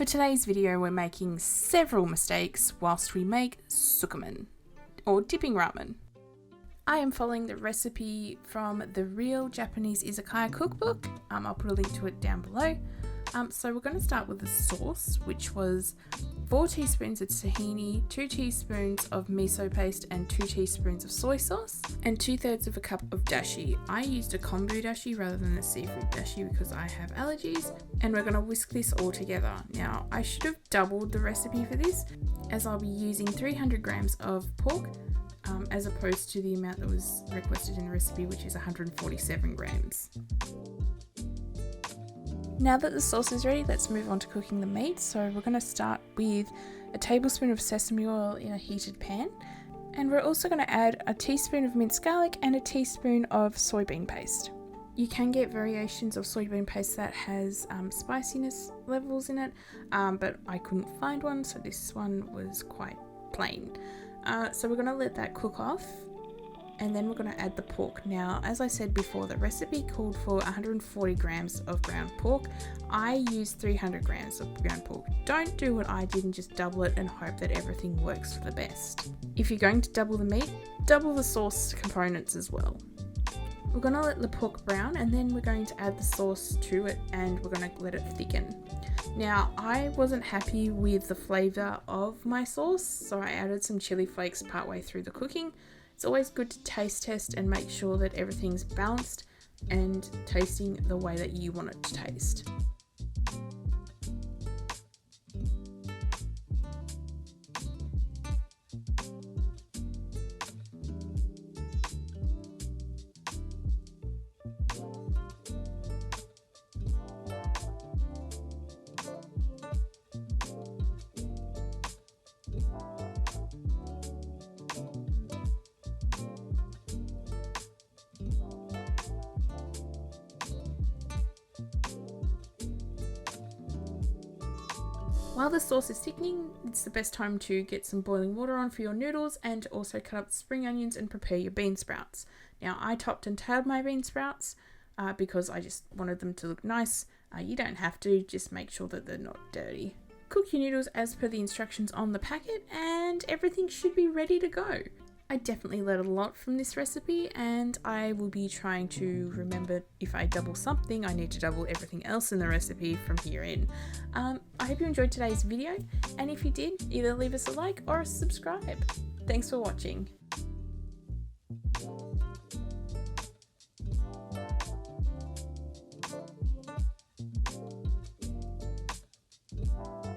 For today's video, we're making several mistakes whilst we make Tsukemen, or dipping ramen. I am following the recipe from the Real Japanese Izakaya Cookbook. I'll put a link to it down below. So we're going to start with the sauce, which was 4 teaspoons of tahini, 2 teaspoons of miso paste and 2 teaspoons of soy sauce, and 2/3 of a cup of dashi. I used a kombu dashi rather than a seafood dashi because I have allergies, and we're going to whisk this all together. Now, I should have doubled the recipe for this, as I'll be using 300 grams of pork, as opposed to the amount that was requested in the recipe, which is 147 grams. Now that the sauce is ready, let's move on to cooking the meat. So we're going to start with a tablespoon of sesame oil in a heated pan. And we're also going to add a teaspoon of minced garlic and a teaspoon of soybean paste. You can get variations of soybean paste that has spiciness levels in it, but I couldn't find one, so this one was quite plain. So we're going to let that cook off, and then we're going to add the pork. Now, as I said before, the recipe called for 140 grams of ground pork. I used 300 grams of ground pork. Don't do what I did and just double it and hope that everything works for the best. If you're going to double the meat, double the sauce components as well. We're going to let the pork brown, and then we're going to add the sauce to it, and we're going to let it thicken. Now, I wasn't happy with the flavour of my sauce, so I added some chili flakes partway through the cooking. It's always good to taste test and make sure that everything's balanced and tasting the way that you want it to taste. While the sauce is thickening, it's the best time to get some boiling water on for your noodles, and also cut up the spring onions and prepare your bean sprouts. Now, I topped and tailed my bean sprouts because I just wanted them to look nice. You don't have to, just make sure that they're not dirty. Cook your noodles as per the instructions on the packet, and everything should be ready to go. I definitely learned a lot from this recipe, and I will be trying to remember if I double something, I need to double everything else in the recipe from here in. I hope you enjoyed today's video, and if you did, either leave us a like or a subscribe. Thanks for watching.